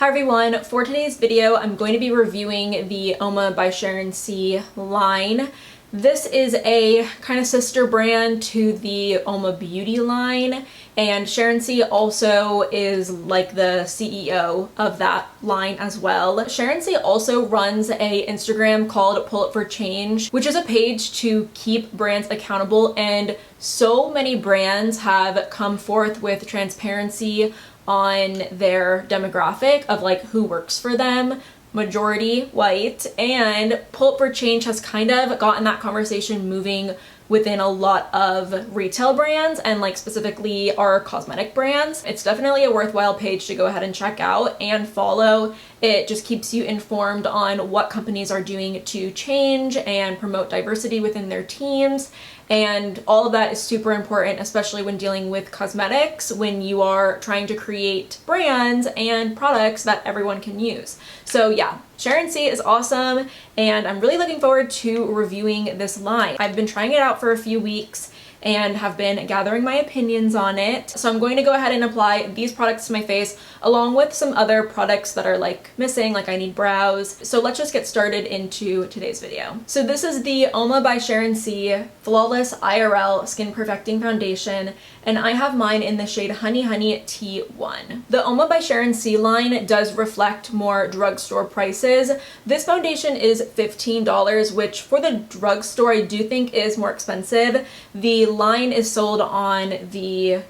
Hi everyone, for today's video I'm going to be reviewing the Uoma by Sharon C line. This is a kind of sister brand to the Uoma Beauty line, and Sharon C also is like the CEO of that line as well. Sharon C also runs a Instagram called Pull Up for Change, which is a page to keep brands accountable, and so many brands have come forth with transparency on their demographic of like who works for them, majority white, and Pull Up for Change has kind of gotten that conversation moving within a lot of retail brands and like specifically our cosmetic brands. It's definitely a worthwhile page to go ahead and check out and follow. It just keeps you informed on what companies are doing to change and promote diversity within their teams. And all of that is super important, especially when dealing with cosmetics, when you are trying to create brands and products that everyone can use. So yeah, Sharon C is awesome, and I'm really looking forward to reviewing this line. I've been trying it out for a few weeks and have been gathering my opinions on it. So I'm going to go ahead and apply these products to my face along with some other products that are like missing, like I need brows. So let's just get started into today's video. So this is the Uoma by Sharon C Flawless IRL Skin Perfecting Foundation, and I have mine in the shade Honey Honey T1. The Uoma by Sharon C line does reflect more drugstore prices. This foundation is $15, which for the drugstore I do think is more expensive. The line is sold on the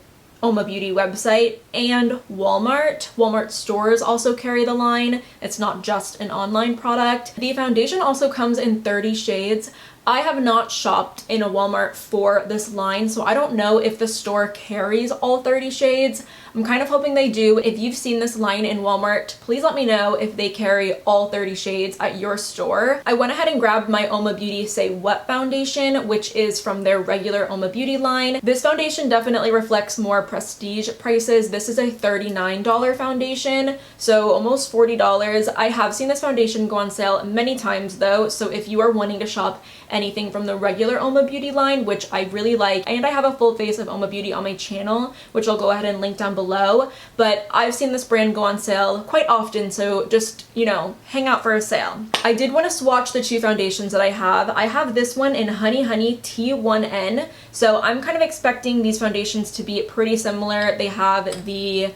Uoma Beauty website and Walmart. Walmart stores also carry the line. It's not just an online product. The foundation also comes in 30 shades. I have not shopped in a Walmart for this line, so I don't know if the store carries all 30 shades. I'm kind of hoping they do. If you've seen this line in Walmart, please let me know if they carry all 30 shades at your store. I went ahead and grabbed my Uoma Beauty Say What foundation, which is from their regular Uoma Beauty line. This foundation definitely reflects more prestige prices. This is a $39 foundation, so almost $40. I have seen this foundation go on sale many times though, so if you are wanting to shop anything from the regular Uoma Beauty line, which I really like, and I have a full face of Uoma Beauty on my channel, which I'll go ahead and link down below, but I've seen this brand go on sale quite often, so just, you know, hang out for a sale. I did want to swatch the two foundations that I have. I have this one in Honey Honey T1N, so I'm kind of expecting these foundations to be pretty similar. They have the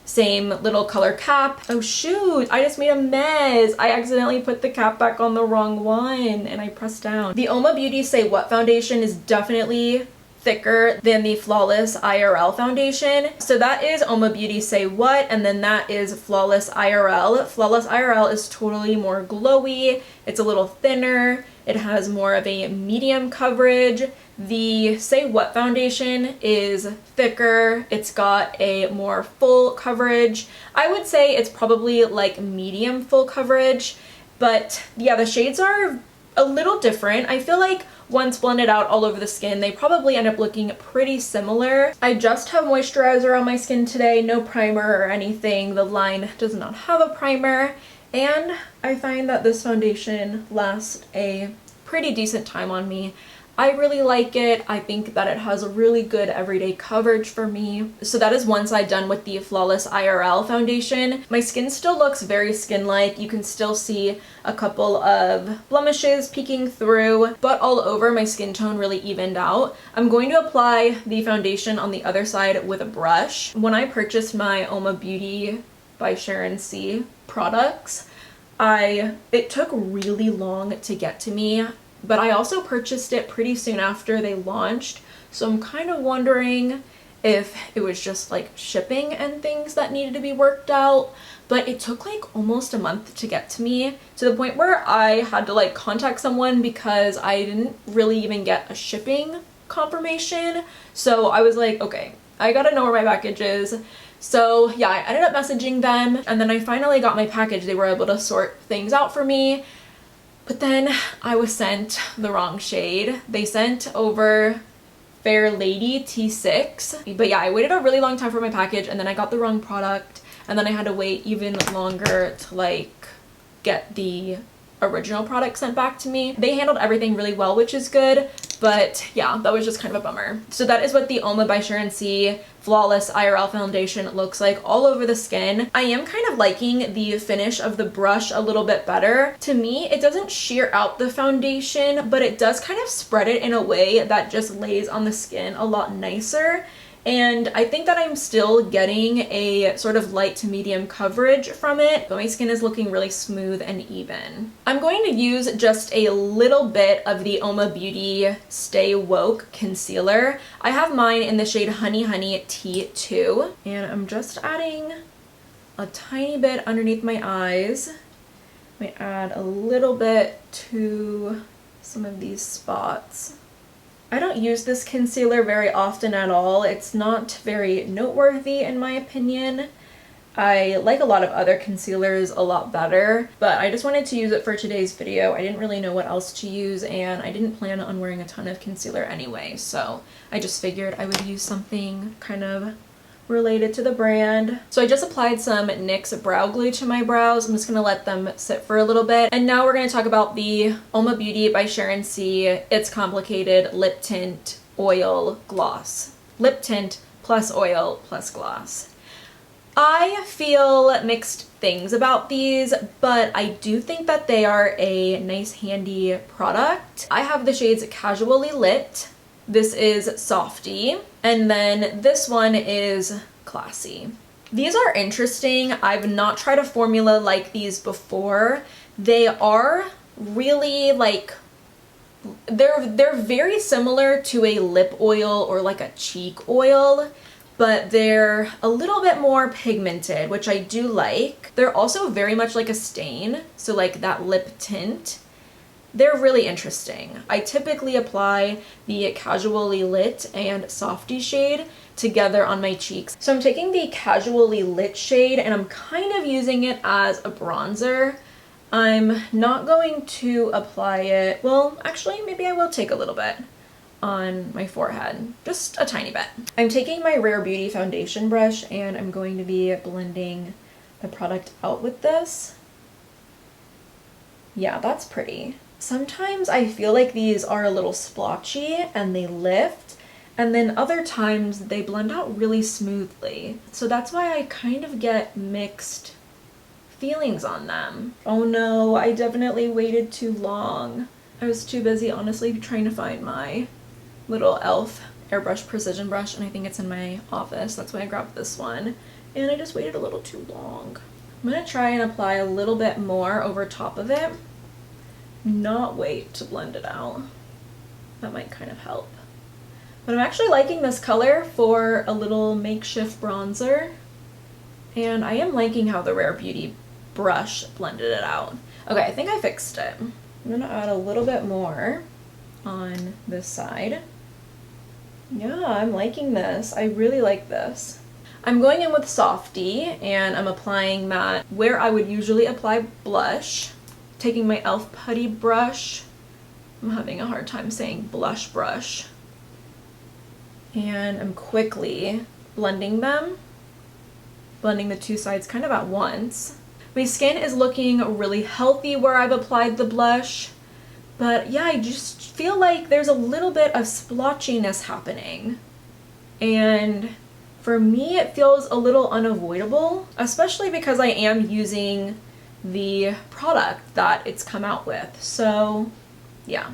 same little color cap. Oh shoot, I just made a mess. I accidentally put the cap back on the wrong one and I pressed down. The Uoma Beauty Say What foundation is definitely thicker than the Flawless IRL foundation. So that is Uoma Beauty Say What, and then that is Flawless IRL. Flawless IRL is totally more glowy. It's a little thinner. It has more of a medium coverage. The Say What foundation is thicker. It's got a more full coverage. I would say it's probably like medium full coverage, but yeah, the shades are a little different. I feel like once blended out all over the skin, they probably end up looking pretty similar. I just have moisturizer on my skin today, no primer or anything. The line does not have a primer, and I find that this foundation lasts a pretty decent time on me. I really like it. I think that it has a really good everyday coverage for me. So that is one side done with the Flawless IRL foundation. My skin still looks very skin-like. You can still see a couple of blemishes peeking through, but all over my skin tone really evened out. I'm going to apply the foundation on the other side with a brush. When I purchased my Uoma Beauty by Sharon C products, it took really long to get to me, but I also purchased it pretty soon after they launched, so I'm kind of wondering if it was just like shipping and things that needed to be worked out. But it took like almost a month to get to me, to the point where I had to like contact someone because I didn't really even get a shipping confirmation. So I was like, okay, I gotta know where my package is. So yeah, I ended up messaging them, and then I finally got my package. They were able to sort things out for me. But then I was sent the wrong shade. They sent over Fair Lady T6. But yeah, I waited a really long time for my package, and then I got the wrong product, and then I had to wait even longer to like get the original product sent back to me. They handled everything really well, which is good, But yeah, that was just kind of a bummer. So that is what the Uoma by Sharon C Flawless IRL foundation looks like all over the skin. I am kind of liking the finish of the brush a little bit better. To me, it doesn't sheer out the foundation, but it does kind of spread it in a way that just lays on the skin a lot nicer. And I think that I'm still getting a sort of light to medium coverage from it, but my skin is looking really smooth and even. I'm going to use just a little bit of the Uoma Beauty Stay Woke concealer. I have mine in the shade Honey Honey T2, and I'm just adding a tiny bit underneath my eyes. I might add a little bit to some of these spots. I don't use this concealer very often at all. It's not very noteworthy in my opinion. I like a lot of other concealers a lot better, but I just wanted to use it for today's video. I didn't really know what else to use, and I didn't plan on wearing a ton of concealer anyway, so I just figured I would use something kind of related to the brand. So I just applied some NYX brow glue to my brows. I'm just gonna let them sit for a little bit. And now we're gonna talk about the Uoma Beauty by Sharon C It's Complicated Lip Tint Oil Gloss. Lip tint plus oil plus gloss. I feel mixed things about these, but I do think that they are a nice handy product. I have the shades Casually Lit. This is Softy, and then this one is Classy. These are interesting. I've not tried a formula like these before. They are really like, they're very similar to a lip oil or like a cheek oil, but they're a little bit more pigmented, which I do like. They're also very much like a stain, so like that lip tint. They're really interesting. I typically apply the Casually Lit and Softy shade together on my cheeks. So I'm taking the Casually Lit shade and I'm kind of using it as a bronzer. I'm not going to apply it, well, actually, maybe I will take a little bit on my forehead, just a tiny bit. I'm taking my Rare Beauty foundation brush and I'm going to be blending the product out with this. Yeah, that's pretty. Sometimes I feel like these are a little splotchy and they lift, and then other times they blend out really smoothly. So that's why I kind of get mixed feelings on them. Oh no, I definitely waited too long. I was too busy honestly trying to find my little e.l.f. airbrush precision brush, and I think it's in my office. That's why I grabbed this one, and I just waited a little too long. I'm gonna try and apply a little bit more over top of it. Not wait to blend it out. That might kind of help. But I'm actually liking this color for a little makeshift bronzer, and I am liking how the Rare Beauty brush blended it out. Okay, I think I fixed it. I'm gonna add a little bit more on this side. Yeah, I'm liking this. I really like this. I'm going in with Softy, and I'm applying that where I would usually apply blush. Taking my e.l.f. putty brush. I'm having a hard time saying blush brush. And I'm quickly blending them. Blending the two sides kind of at once. My skin is looking really healthy where I've applied the blush. But yeah, I just feel like there's a little bit of splotchiness happening. And for me, it feels a little unavoidable, especially because I am using the product that it's come out with. So yeah,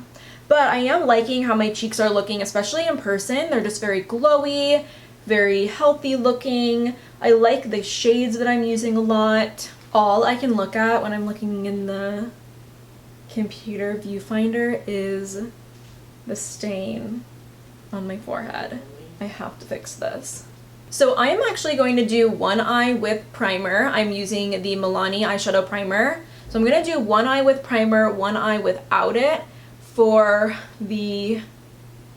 but I am liking how my cheeks are looking, especially in person. They're just very glowy, very healthy looking. I like the shades that I'm using a lot. All I can look at when I'm looking in the computer viewfinder is the stain on my forehead. I have to fix this. So I am actually going to do one eye with primer. I'm using the Milani eyeshadow primer. So I'm going to do one eye with primer, one eye without it for the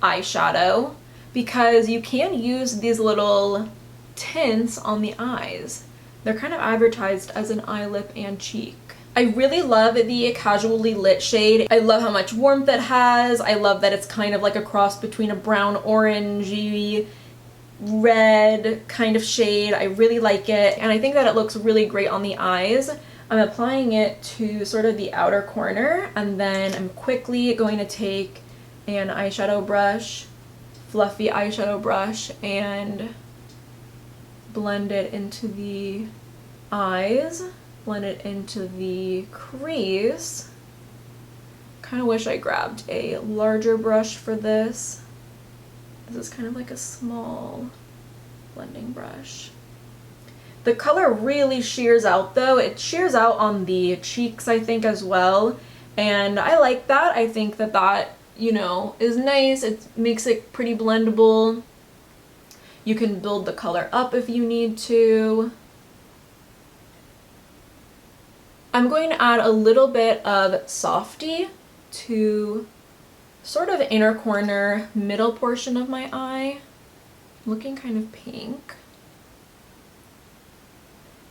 eyeshadow, because you can use these little tints on the eyes. They're kind of advertised as an eye, lip, and cheek. I really love the Casually Lit shade. I love how much warmth it has. I love that it's kind of like a cross between a brown, orangey, red kind of shade. I really like it, and I think that it looks really great on the eyes. I'm applying it to sort of the outer corner, and then I'm quickly going to take an eyeshadow brush, fluffy eyeshadow brush, and blend it into the eyes, blend it into the crease. Kind of wish I grabbed a larger brush for this. This is kind of like a small blending brush. The color really shears out though. It shears out on the cheeks, I think, as well. And I like that. I think that that, you know, is nice. It makes it pretty blendable. You can build the color up if you need to. I'm going to add a little bit of Softy to sort of inner corner, middle portion of my eye. Looking kind of pink.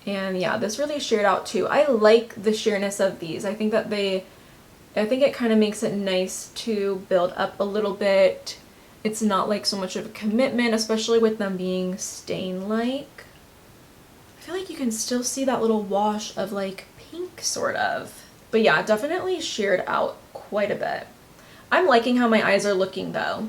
And yeah, this really sheared out too. I like the sheerness of these. I think that I think it kind of makes it nice to build up a little bit. It's not like so much of a commitment, especially with them being stain-like. I feel like you can still see that little wash of like pink sort of. But yeah, definitely sheared out quite a bit. I'm liking how my eyes are looking though.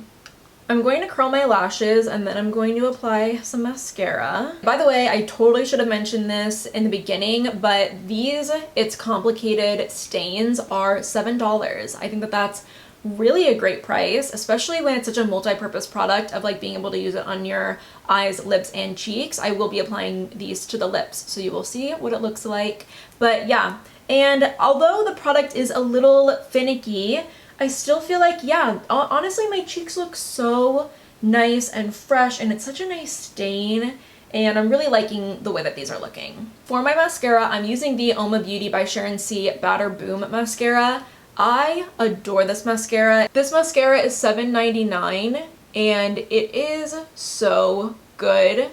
I'm going to curl my lashes and then I'm going to apply some mascara. By the way, I totally should have mentioned this in the beginning, but these It's Complicated stains are $7. I think that that's really a great price, especially when it's such a multi-purpose product of like being able to use it on your eyes, lips, and cheeks. I will be applying these to the lips, so you will see what it looks like. But yeah, and although the product is a little finicky, I still feel like, yeah, honestly, my cheeks look so nice and fresh, and it's such a nice stain, and I'm really liking the way that these are looking. For my mascara, I'm using the Uoma Beauty by Sharon C Batter Boom Mascara. I adore this mascara. This mascara is $7.99, and it is so good.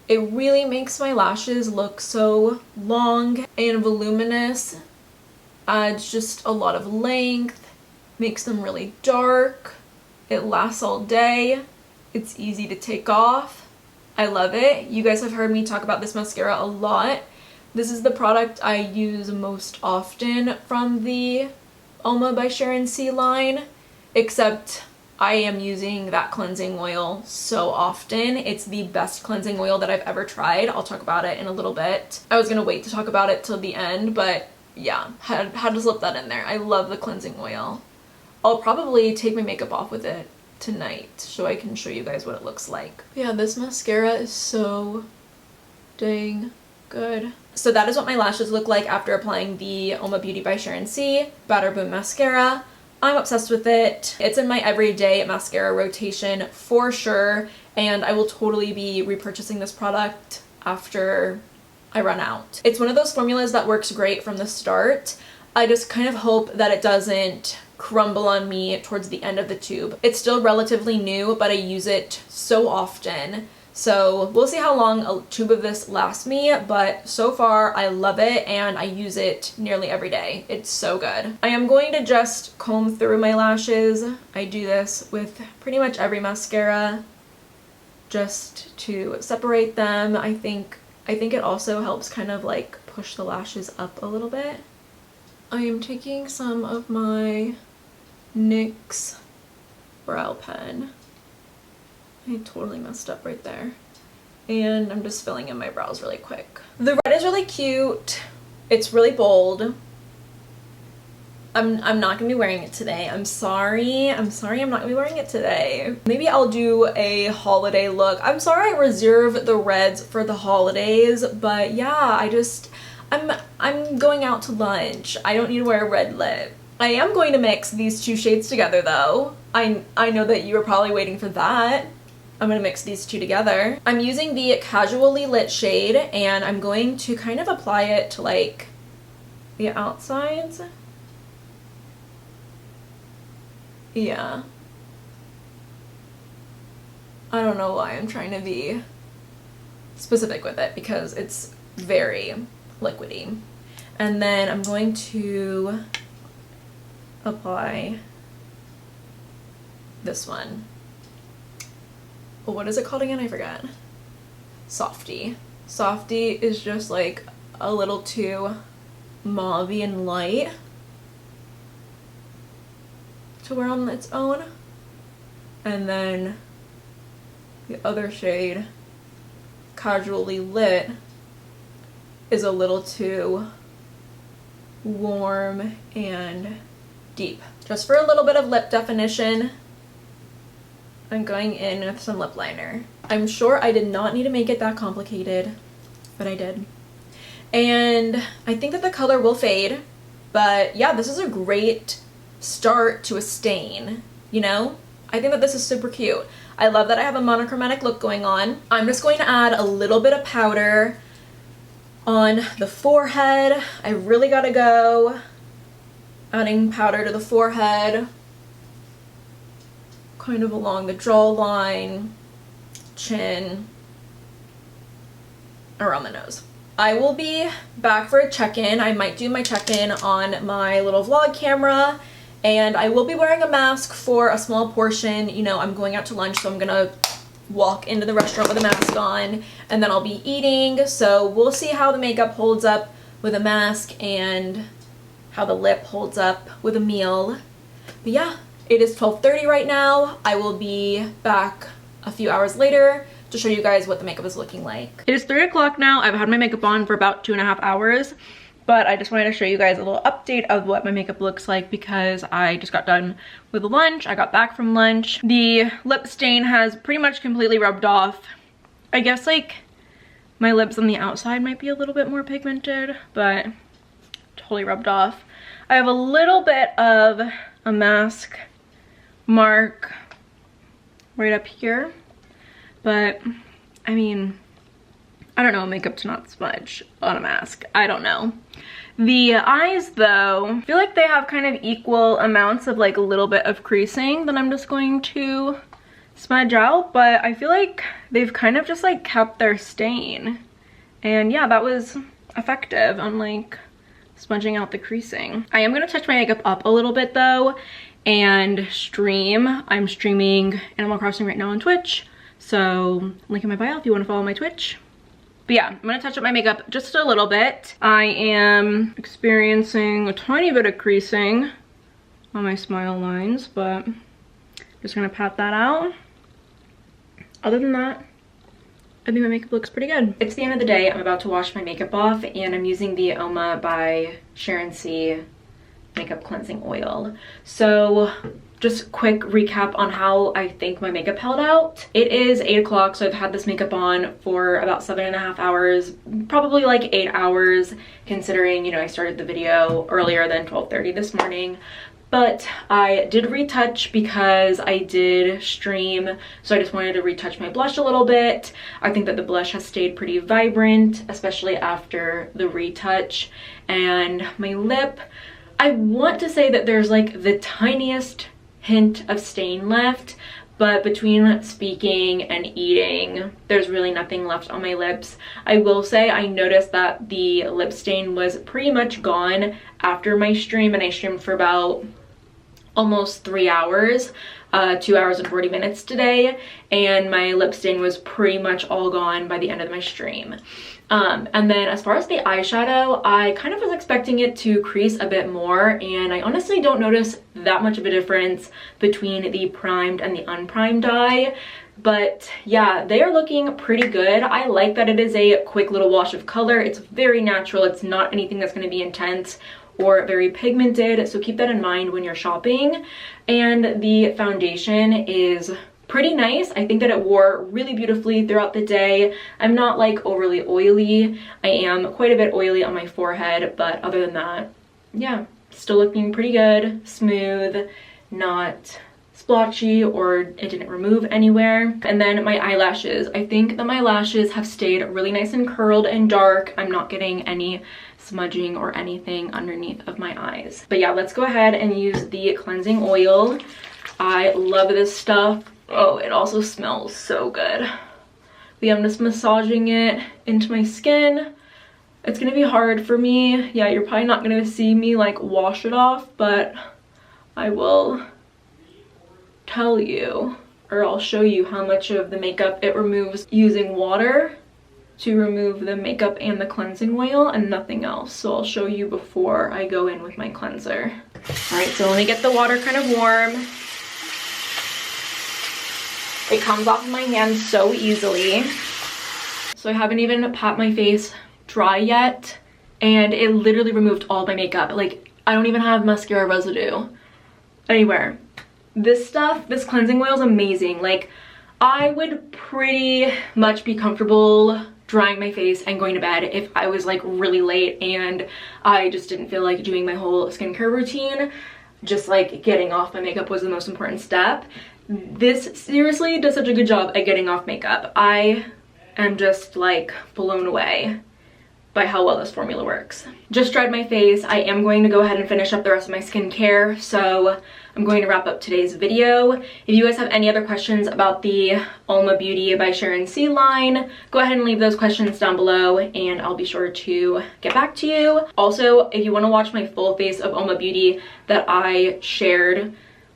It really makes my lashes look so long and voluminous. Adds just a lot of length. Makes them really dark. It lasts all day. It's easy to take off. I love it. You guys have heard me talk about this mascara a lot. This is the product I use most often from the Uoma by Sharon C line, except I am using that cleansing oil so often. It's the best cleansing oil that I've ever tried. I'll talk about it in a little bit. I was gonna wait to talk about it till the end, but yeah, had to slip that in there. I love the cleansing oil. I'll probably take my makeup off with it tonight so I can show you guys what it looks like. Yeah, this mascara is so dang good. So that is what my lashes look like after applying the Uoma Beauty by Sharon C Batter Boom Mascara. I'm obsessed with it. It's in my everyday mascara rotation for sure, and I will totally be repurchasing this product after I run out. It's one of those formulas that works great from the start. I just kind of hope that it doesn't crumble on me towards the end of the tube. It's still relatively new, but I use it so often. So we'll see how long a tube of this lasts me, but so far I love it and I use it nearly every day. It's so good. I am going to just comb through my lashes. I do this with pretty much every mascara just to separate them. I think it also helps kind of like push the lashes up a little bit. I am taking some of my NYX brow pen. I totally messed up right there. And I'm just filling in my brows really quick. The red is really cute. It's really bold. I'm not gonna be wearing it today. I'm sorry I'm not gonna be wearing it today. Maybe I'll do a holiday look. I'm sorry I reserve the reds for the holidays, but yeah, I'm going out to lunch. I don't need to wear a red lip. I am going to mix these two shades together though. I know that you were probably waiting for that. I'm gonna mix these two together. I'm using the Casually Lit shade and I'm going to kind of apply it to like the outsides. Yeah. I don't know why I'm trying to be specific with it because it's very liquidy. And then I'm going to apply this one. Oh, what is it called again? I forgot. Softy. Softy is just like a little too mauve-y and light to wear on its own. And then the other shade, Casually Lit, is a little too warm and deep. Just for a little bit of lip definition, I'm going in with some lip liner. I'm sure I did not need to make it that complicated, but I did. And I think that the color will fade, but yeah, this is a great start to a stain, you know? I think that this is super cute. I love that I have a monochromatic look going on. I'm just going to add a little bit of powder on the forehead. I really gotta go. Adding powder to the forehead, kind of along the jawline, chin, around the nose. I will be back for a check-in. I might do my check-in on my little vlog camera, and I will be wearing a mask for a small portion. You know, I'm going out to lunch, so I'm gonna walk into the restaurant with a mask on, and then I'll be eating, so we'll see how the makeup holds up with a mask and how the lip holds up with a meal. But yeah, it is 12:30 right now. I will be back a few hours later to show you guys what the makeup is looking like. It is 3 o'clock now. I've had my makeup on for about 2.5 hours, but I just wanted to show you guys a little update of what my makeup looks like because I just got done with lunch. I got back from lunch. The lip stain has pretty much completely rubbed off. I guess like my lips on the outside might be a little bit more pigmented, but totally rubbed off. I have a little bit of a mask mark right up here, but I mean, I don't know, makeup to not smudge on a mask. I don't know. The eyes though, I feel like they have kind of equal amounts of like a little bit of creasing that I'm just going to smudge out, but I feel like they've kind of just like kept their stain. And yeah, that was effective on like smudging out the creasing. I am gonna touch my makeup up a little bit though and stream. I'm streaming Animal Crossing right now on Twitch, so link in my bio if you want to follow my Twitch. But yeah, I'm gonna touch up my makeup just a little bit. I am experiencing a tiny bit of creasing on my smile lines, but just gonna pat that out. Other than that, I think my makeup looks pretty good. It's the end of the day. I'm about to wash my makeup off, and I'm using the Uoma by Sharon C makeup cleansing oil. So just quick recap on how I think my makeup held out. It is 8 o'clock, so I've had this makeup on for about 7.5 hours, probably like 8 hours, considering, you know, I started the video earlier than 12:30 this morning. But I did retouch because I did stream, so I just wanted to retouch my blush a little bit. I think that the blush has stayed pretty vibrant, especially after the retouch. And my lip, I want to say that there's like the tiniest hint of stain left, but between speaking and eating, there's really nothing left on my lips. I will say I noticed that the lip stain was pretty much gone after my stream, and I streamed for about almost 3 hours, 2 hours and 40 minutes today, and my lip stain was pretty much all gone by the end of my stream. And then as far as the eyeshadow, I kind of was expecting it to crease a bit more, and I honestly don't notice that much of a difference between the primed and the unprimed eye. But yeah, they are looking pretty good. I like that it is a quick little wash of color. It's very natural. It's not anything that's going to be intense or very pigmented, so keep that in mind when you're shopping. And the foundation is pretty nice. I think that it wore really beautifully throughout the day. I'm not like overly oily. I am quite a bit oily on my forehead, but other than that, yeah, still looking pretty good, smooth, not splotchy, or it didn't remove anywhere. And then my eyelashes, I think that my lashes have stayed really nice and curled and dark. I'm not getting any smudging or anything underneath of my eyes. But yeah, let's go ahead and use the cleansing oil. I love this stuff. Oh, it also smells so good. But yeah, I'm just massaging it into my skin. It's gonna be hard for me. Yeah, you're probably not gonna see me like wash it off, but I will tell you, or I'll show you how much of the makeup it removes using water to remove the makeup and the cleansing oil and nothing else. So I'll show you before I go in with my cleanser. All right, so let me get the water kind of warm. It comes off of my hand so easily. So I haven't even pat my face dry yet, and it literally removed all my makeup. Like, I don't even have mascara residue anywhere. This stuff, this cleansing oil is amazing. Like, I would pretty much be comfortable drying my face and going to bed if I was like really late and I just didn't feel like doing my whole skincare routine. Just like getting off my makeup was the most important step. This seriously does such a good job at getting off makeup. I am just like blown away by how well this formula works. Just dried my face. I am going to go ahead and finish up the rest of my skincare, so I'm going to wrap up today's video. If you guys have any other questions about the Uoma Beauty by Sharon C line, go ahead and leave those questions down below and I'll be sure to get back to you. Also, if you want to watch my full face of Uoma Beauty that I shared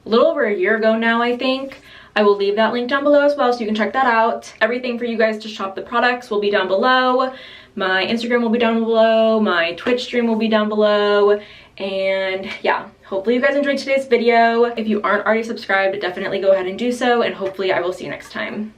a little over a year ago now, I think, I will leave that link down below as well so you can check that out. Everything for you guys to shop the products will be down below. My Instagram will be down below, my Twitch stream will be down below, and yeah, hopefully you guys enjoyed today's video. If you aren't already subscribed, definitely go ahead and do so, and hopefully I will see you next time.